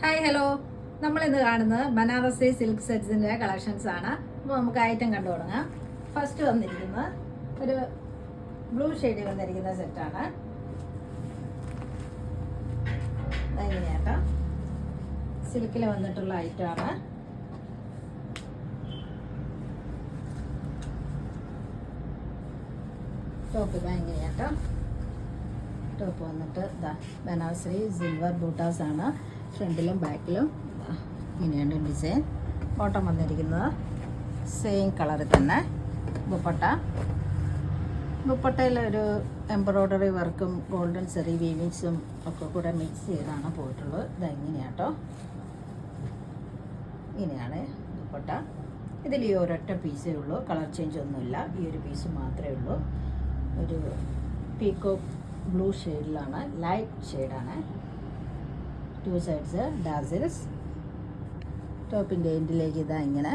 Hi hello, നമ്മളിന്ന് കാണുന്നത് Banarasi silk സെറ്റ്സിൻ്റെ collections ആണ്. അപ്പോൾ നമുക്ക് ഐറ്റം കണ്ടു തുടങ്ങാം. ഫസ്റ്റ് വന്നിരിക്കുന്നത് ഒരു ബ്ലൂ ഷെയ്ഡിൽ വന്നിരിക്കുന്ന സെറ്റാണ്. അതെങ്ങനെയാട്ടോ, സിൽക്കിൽ വന്നിട്ടുള്ള ഐറ്റമാണ്. ടോപ്പ് ഇതാ എങ്ങനെയാട്ടോ, ടോപ്പ് വന്നിട്ട് ഇതാ ബനാറസി സിൽവർ ബൂട്ടാസ് ആണ്. ഫ്രണ്ടിലും ബാക്കിലും ഇങ്ങനെയാണ് ഡിസൈൻ. ബോട്ടം വന്നിരിക്കുന്നത് സെയിം കളറിൽ തന്നെ. ദുപ്പട്ടയിലൊരു എംബ്രോയ്ഡറി വർക്കും ഗോൾഡൻ സെറി വീവിങ്സും ഒക്കെ കൂടെ മിക്സ് ചെയ്താണ് പോയിട്ടുള്ളത്. ഇതെങ്ങനെയാട്ടോ, ഇങ്ങനെയാണ് ദുപ്പട്ട. ഇതിൽ ഈ ഒരൊറ്റ പീസേ ഉള്ളൂ, കളർ ചേഞ്ച് ഒന്നുമില്ല. ഈ ഒരു പീസ് മാത്രമേ ഉള്ളൂ. ഒരു പീക്കോക്ക് ബ്ലൂ ഷെയ്ഡിലാണ്, ലൈറ്റ് ഷെയ്ഡാണ്. Two sides dazzles. ടോപ്പിൻ്റെ എൻഡിലേക്ക് ഇതാ ഇങ്ങനെ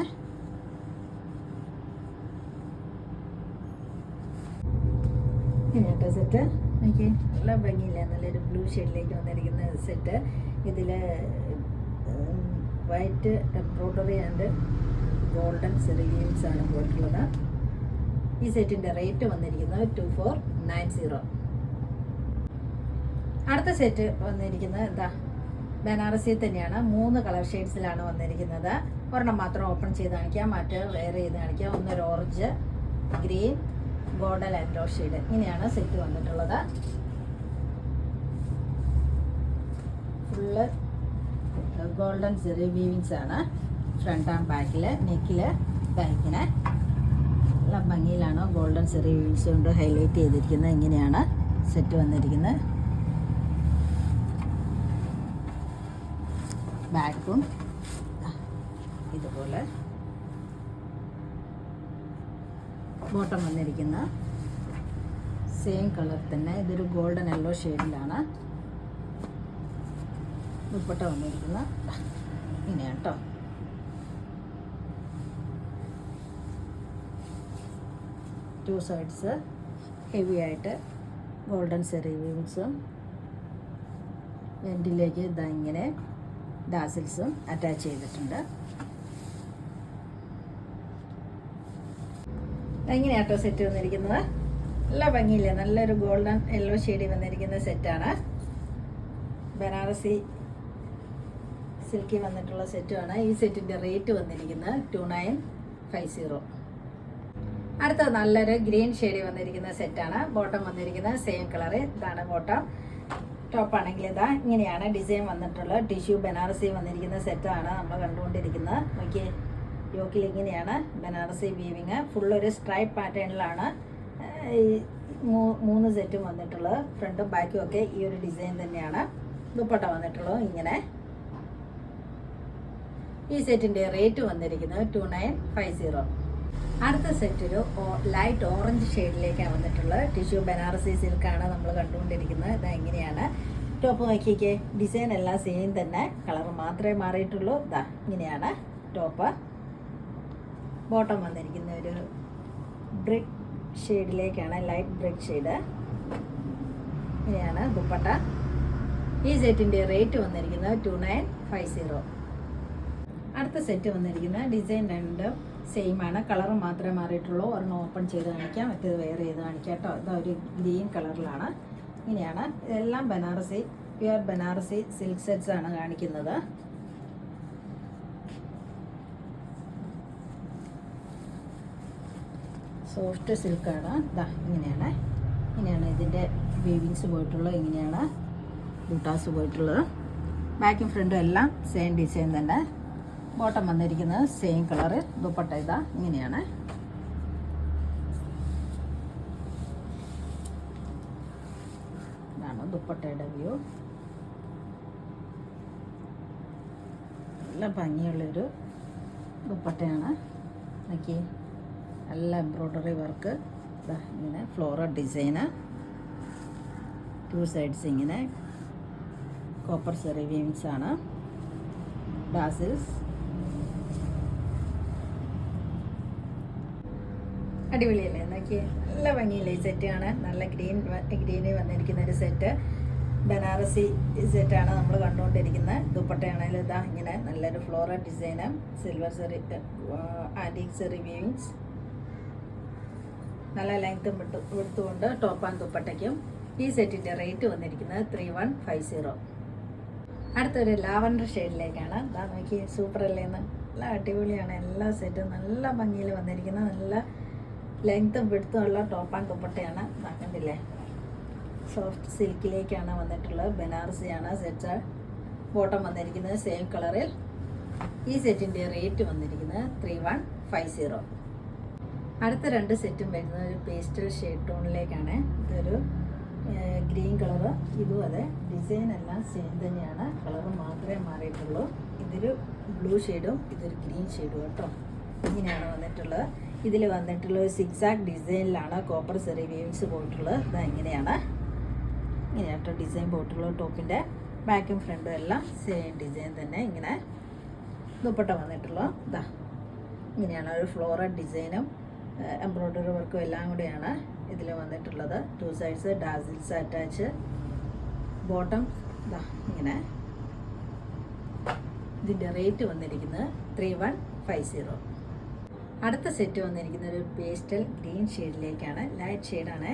ഇങ്ങനത്തെ സെറ്റ്. എനിക്ക് നല്ല ഭംഗിയില്ല, നല്ലൊരു ബ്ലൂ ഷെയ്ഡിലേക്ക് വന്നിരിക്കുന്ന സെറ്റ്. ഇതിൽ വൈറ്റ് എംബ്രോയ്ഡറി ആൻഡ് ഗോൾഡൻ സെറിവീവ്സ് ആണ് പോയിട്ടുള്ളത്. ഈ സെറ്റിൻ്റെ റേറ്റ് വന്നിരിക്കുന്നത് 2490. അടുത്ത സെറ്റ് വന്നിരിക്കുന്നത് എന്താ, ബനാറസി തന്നെയാണ്. 3 കളർ ഷെയ്ഡ്സിലാണ് വന്നിരിക്കുന്നത്. ഒരെണ്ണം മാത്രം ഓപ്പൺ ചെയ്ത് കാണിക്കാം, മറ്റ് വേറെ ചെയ്ത് കാണിക്കാം. ഒന്നൊരു orange, green, golden yellow shade. ഇങ്ങനെയാണ് സെറ്റ് വന്നിട്ടുള്ളത്. ഫുള്ള് ഗോൾഡൻ സെറി വീവിങ്സ് ആണ്. ഫ്രണ്ട് ആൻഡ് ബാക്കിൽ നെക്കിൽ ഇങ്ങനെ നല്ല ഭംഗിയിലാണ് ഗോൾഡൻ സെറി വീവിങ്സ് കൊണ്ട് ഹൈലൈറ്റ് ചെയ്തിരിക്കുന്നത്. ഇങ്ങനെയാണ് സെറ്റ് വന്നിരിക്കുന്നത്. ബാക്കും ഇതുപോലെ. ബോട്ടം വന്നിരിക്കുന്ന സെയിം കളർ തന്നെ. ഇതൊരു ഗോൾഡൻ യെല്ലോ ഷെയ്ഡിലാണ്. ദുപ്പട്ട വന്നിരിക്കുന്ന ഇങ്ങനെയാണ് കേട്ടോ. ടു സൈഡ്സ് ഹെവി ആയിട്ട് ഗോൾഡൻ സെറി വീവിങ്സും എൻഡിലേക്ക് ഇതാ ഇങ്ങനെ ഡാസിൽസും അറ്റാച്ച് ചെയ്തിട്ടുണ്ട്. എങ്ങനെയാട്ടോ സെറ്റ് വന്നിരിക്കുന്നത്, നല്ല ഭംഗിയില്ലേ, നല്ലൊരു ഗോൾഡൻ യെല്ലോ ഷെയ്ഡിൽ വന്നിരിക്കുന്ന സെറ്റാണ്. ബനാറസി സിൽക്കി വന്നിട്ടുള്ള സെറ്റുമാണ്. ഈ സെറ്റിൻ്റെ റേറ്റ് വന്നിരിക്കുന്നത് 2950. അടുത്തത് നല്ലൊരു ഗ്രീൻ ഷെയ്ഡിൽ വന്നിരിക്കുന്ന സെറ്റാണ്. ബോട്ടം വന്നിരിക്കുന്നത് സെയിം കളറ്. ഇതാണ് ബോട്ടം. ടോപ്പാണെങ്കിൽ ഇതാ ഇങ്ങനെയാണ് ഡിസൈൻ വന്നിട്ടുള്ളത്. ടിഷ്യൂ ബനാറസി വന്നിരിക്കുന്ന സെറ്റാണ് നമ്മൾ കണ്ടുകൊണ്ടിരിക്കുന്നത്. നോക്കിയേ, യോക്കിൽ ഇങ്ങനെയാണ് ബനാറസി വീവിങ്. ഫുള്ളൊരു സ്ട്രൈപ്പ് പാറ്റേണിലാണ് ഈ 3 സെറ്റും വന്നിട്ടുള്ളത്. ഫ്രണ്ടും ബാക്കും ഒക്കെ ഈ ഒരു ഡിസൈൻ തന്നെയാണ്. ദുപ്പട്ട വന്നിട്ടുള്ളത് ഇങ്ങനെ. ഈ സെറ്റിൻ്റെ റേറ്റ് വന്നിരിക്കുന്നത് 2950. അടുത്ത സെറ്റ് ഒരു ലൈറ്റ് ഓറഞ്ച് ഷെയ്ഡിലേക്കാണ് വന്നിട്ടുള്ളത്. ടിഷ്യൂ ബനാറസി സിൽക്കാണ് നമ്മൾ കണ്ടുകൊണ്ടിരിക്കുന്നത്. ഇത് എങ്ങനെയാണ്, ടോപ്പ് നോക്കിക്കേ, ഡിസൈൻ എല്ലാം സെയിം തന്നെ, കളർ മാത്രമേ മാറിയിട്ടുള്ളൂ. ഇതാ ഇങ്ങനെയാണ് ടോപ്പ്. ബോട്ടം വന്നിരിക്കുന്ന ഒരു ബ്രിക്ക് ഷെയ്ഡിലേക്കാണ്, ലൈറ്റ് ബ്രിക്ക് ഷെയ്ഡ്. ഇങ്ങനെയാണ് ദുപ്പട്ട. ഈ സെറ്റിൻ്റെ റേറ്റ് വന്നിരിക്കുന്നത് 2950. അടുത്ത സെറ്റ് വന്നിരിക്കുന്ന ഡിസൈൻ രണ്ടും സെയിം ആണ്, കളർ മാത്രമേ മാറിയിട്ടുള്ളൂ. ഒരെണ്ണം ഓപ്പൺ ചെയ്ത് കാണിക്കാം, മറ്റേത് വേറെ ചെയ്ത് കാണിക്കാം കേട്ടോ. ഇതാ ഒരു ഗ്രീൻ കളറിലാണ്. ഇങ്ങനെയാണ്. ഇതെല്ലാം Banarasi, pure Banarasi silk sets ആണ് കാണിക്കുന്നത്. സോഫ്റ്റ് സിൽക്കാണ്. ഇതാ ഇങ്ങനെയാണ് ഇതിൻ്റെ വീവിങ്സ് പോയിട്ടുള്ളത്. ഇങ്ങനെയാണ് ബൂട്ടാസ് പോയിട്ടുള്ളത്. ബാക്കും ഫ്രണ്ടും എല്ലാം സെയിം ഡിസൈൻ തന്നെ. ബോട്ടം വന്നിരിക്കുന്നത് സെയിം കളറ്. ദുപ്പട്ട ഇതാ ഇങ്ങനെയാണ്. ഇതാണ് ദുപ്പട്ടയുടെ വ്യൂ. നല്ല ഭംഗിയുള്ളൊരു ദുപ്പട്ടയാണ്. നോക്കി, നല്ല എംബ്രോയ്ഡറി വർക്ക്. ഇതാ ഇങ്ങനെ ഫ്ലോറൽ ഡിസൈന്. 2 സൈഡ്സ് ഇങ്ങനെ കോപ്പർ സെറി വീവിങ്സ് ആണ്. ഡാസിൽസ്. അടിപൊളിയല്ലേ, നോക്കി നല്ല ഭംഗിയില്ലേ. സെറ്റ് ആണ് നല്ല ഗ്രീനിൽ വന്നിരിക്കുന്ന ഒരു സെറ്റ്. ബനാറസി സെറ്റാണ് നമ്മൾ കണ്ടുകൊണ്ടിരിക്കുന്നത്. ദുപ്പട്ടയാണെങ്കിലും ഇതാ ഇങ്ങനെ നല്ലൊരു ഫ്ലോറൽ ഡിസൈന്, സിൽവർ സെറി ആൻറ്റീക് സെറി വീവിങ്സ്, നല്ല ലെങ്ത്തും വിടുത്തുകൊണ്ട് ടോപ്പ് ആൻഡ് ദുപ്പട്ടയ്ക്കും. ഈ സെറ്റിൻ്റെ റേറ്റ് വന്നിരിക്കുന്നത് 3150. അടുത്തൊരു ലാവൻഡർ ഷെയ്ഡിലേക്കാണ്. ഇതാ നോക്കി, സൂപ്പർ അല്ലേന്ന്, നല്ല അടിപൊളിയാണ്. എല്ലാ സെറ്റും നല്ല ഭംഗിയിൽ വന്നിരിക്കുന്നത്. നല്ല ലെങ്ത്തും വിടുത്തും ഉള്ള ടോപ്പ് ആൻഡ് ദുപ്പട്ടയാണ്. കണ്ടില്ലേ, സോഫ്റ്റ് സിൽക്കിലേക്കാണ് വന്നിട്ടുള്ളത്. ബനാറസിയാണ് സെറ്റ്. ബോട്ടം വന്നിരിക്കുന്നത് സെയിം കളറിൽ. ഈ സെറ്റിൻ്റെ റേറ്റ് വന്നിരിക്കുന്നത് 3150. അടുത്ത 2 സെറ്റും വരുന്നത് ഒരു പേസ്റ്റൽ ഷെയ്ഡ് ടോണിലേക്കാണ്. ഇതൊരു ഗ്രീൻ കളറ്, ഇതും അതെ. ഡിസൈൻ എല്ലാം സെയിം തന്നെയാണ്, കളറ് മാത്രമേ മാറിയിട്ടുള്ളൂ. ഇതൊരു ബ്ലൂ ഷെയ്ഡും ഇതൊരു ഗ്രീൻ ഷെയ്ഡും കേട്ടോ. ഇങ്ങനെയാണ് വന്നിട്ടുള്ളത്. ഇതിൽ വന്നിട്ടുള്ളത് സിക്സാക് ഡിസൈനിലാണ് കോപ്പർ സെറി വീവിങ്സ് പോയിട്ടുള്ളത്. ഇതാ ഇങ്ങനെയാണ് കേട്ടോ ഡിസൈൻ പോയിട്ടുള്ളത്. ടോപ്പിൻ്റെ ബാക്കും ഫ്രണ്ടും എല്ലാം സെയിം ഡിസൈൻ തന്നെ. ഇങ്ങനെ ദുപ്പട്ട വന്നിട്ടുള്ളത് ഇതാ ഇങ്ങനെയാണ്. ഒരു ഫ്ലോറൽ ഡിസൈനും എംബ്രോയ്ഡറി വർക്കും എല്ലാം കൂടെയാണ് ഇതിൽ വന്നിട്ടുള്ളത്. 2 സൈഡ്സ് ഡാസിൽസ് അറ്റാച്ച്. ബോട്ടം ഇതാ ഇങ്ങനെ. ഇതിൻ്റെ റേറ്റ് വന്നിരിക്കുന്നത് 3150. അടുത്ത സെറ്റ് വന്നിരിക്കുന്നത് ഒരു പേസ്റ്റൽ ഗ്രീൻ ഷെയ്ഡിലേക്കാണ്. ലൈറ്റ് ഷെയ്ഡാണ്.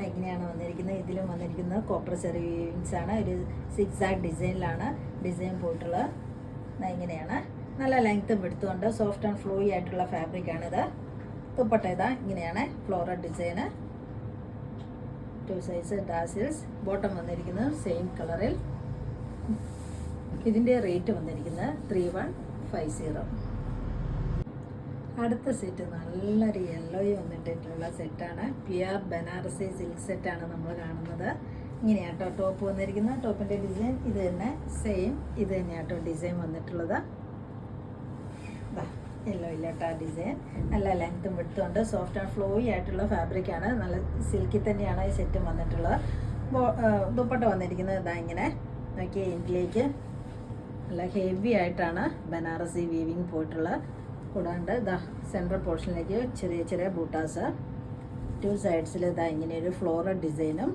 ഇങ്ങനെയാണ് വന്നിരിക്കുന്നത്. ഇതിലും വന്നിരിക്കുന്നത് കോപ്പർ സെറി വീവിങ്സ് ആണ്. ഒരു സിക്സാക് ഡിസൈനിലാണ് ഡിസൈൻ പോയിട്ടുള്ളത്. ഇങ്ങനെയാണ്. നല്ല ലെങ്ത്തും എടുത്തുകൊണ്ട് സോഫ്റ്റ് ആൻഡ് ഫ്ലോയി ആയിട്ടുള്ള ഫാബ്രിക്കാണിത്. ദുപ്പട്ട ഇതാ ഇങ്ങനെയാണ്, ഫ്ലോറൽ ഡിസൈന്, 2 സൈഡ്സ് ഡാസിൽസ്. ബോട്ടം വന്നിരിക്കുന്നത് സെയിം കളറിൽ. ഇതിൻ്റെ റേറ്റ് വന്നിരിക്കുന്നത് 3150. അടുത്ത സെറ്റ് നല്ലൊരു യെല്ലോയിൽ വന്നിട്ടുള്ള സെറ്റാണ്. പ്യുർ ബനാറസി സിൽക്ക് സെറ്റാണ് നമ്മൾ കാണുന്നത്. ഇങ്ങനെയാട്ടോ ടോപ്പ് വന്നിരിക്കുന്നത്. ടോപ്പിൻ്റെ ഡിസൈൻ ഇത് തന്നെ സെയിം, ഇത് തന്നെയാട്ടോ ഡിസൈൻ വന്നിട്ടുള്ളത്. യെല്ലോ ഇല്ലാട്ട ഡിസൈൻ. നല്ല ലെങ്ത്തും വിടുത്തുണ്ട്. സോഫ്റ്റ് ആൻഡ് ഫ്ലോയി ആയിട്ടുള്ള ഫാബ്രിക്കാണ്. നല്ല സിൽക്കിൽ തന്നെയാണ് ഈ സെറ്റും വന്നിട്ടുള്ളത്. ദുപ്പട്ട വന്നിരിക്കുന്നത് ഇതാ ഇങ്ങനെ നോക്കിയാൽ എൻഡിലേക്ക് നല്ല ഹെവി ആയിട്ടാണ് ബനാറസി വീവിങ് പോയിട്ടുള്ളത്. കൂടാണ്ട് ഇതാ സെൻട്രൽ പോർഷനിലേക്ക് ചെറിയ ചെറിയ ബൂട്ടാസ്. 2 സൈഡ്സിൽ ഇതാ ഇങ്ങനെ ഒരു ഫ്ലോറൽ ഡിസൈനും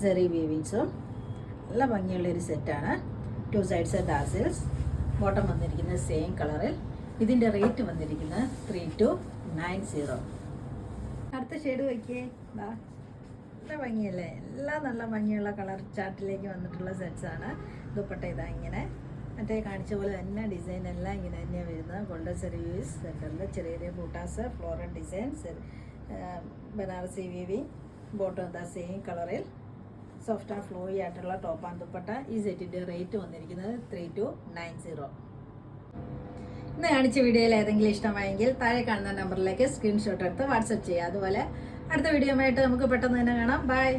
സെറി വീവിങ്സും. നല്ല ഭംഗിയുള്ളൊരു സെറ്റാണ്. 2 സൈഡ്സ് ഡാസിൽസ്. ബോട്ടം വന്നിരിക്കുന്നത് സെയിം കളറിൽ. ഇതിൻ്റെ റേറ്റ് വന്നിരിക്കുന്നത് 3290. അടുത്ത ഷെയ്ഡ് വയ്ക്കേ. നല്ല ഭംഗിയല്ലേ, എല്ലാം നല്ല ഭംഗിയുള്ള കളർ ചാർട്ടിലേക്ക് വന്നിട്ടുള്ള സെറ്റ്സാണ്. ദുപ്പട്ട ഇതാ ഇങ്ങനെ മറ്റേ കാണിച്ച പോലെ തന്നെ ഡിസൈൻ എല്ലാം ഇങ്ങനെ തന്നെയാണ് വരുന്നത്. ഗോൾഡൻ സെറിവീസ് സെൻറ്ററിൽ ചെറിയ ചെറിയ ബൂട്ടാസ്, floral design, Banarasi weaving. Bottom ഇതാ സെയിം കളറിൽ. സോഫ്റ്റ് ആൻഡ് ഫ്ലോയി ആയിട്ടുള്ള ടോപ്പ് ആൻഡ് ദുപ്പട്ട. ഈ സെറ്റിൻ്റെ റേറ്റ് വന്നിരിക്കുന്നത് 3290. ഇന്ന് കാണിച്ച വീഡിയോയിൽ ഏതെങ്കിലും ഇഷ്ടമായെങ്കിൽ താഴെ കാണുന്ന നമ്പറിലേക്ക് സ്ക്രീൻഷോട്ട് എടുത്ത് വാട്സപ്പ് ചെയ്യുക. അതുപോലെ അടുത്ത വീഡിയോ ആയിട്ട് നമുക്ക് പെട്ടെന്ന് തന്നെ കാണാം. ബൈ.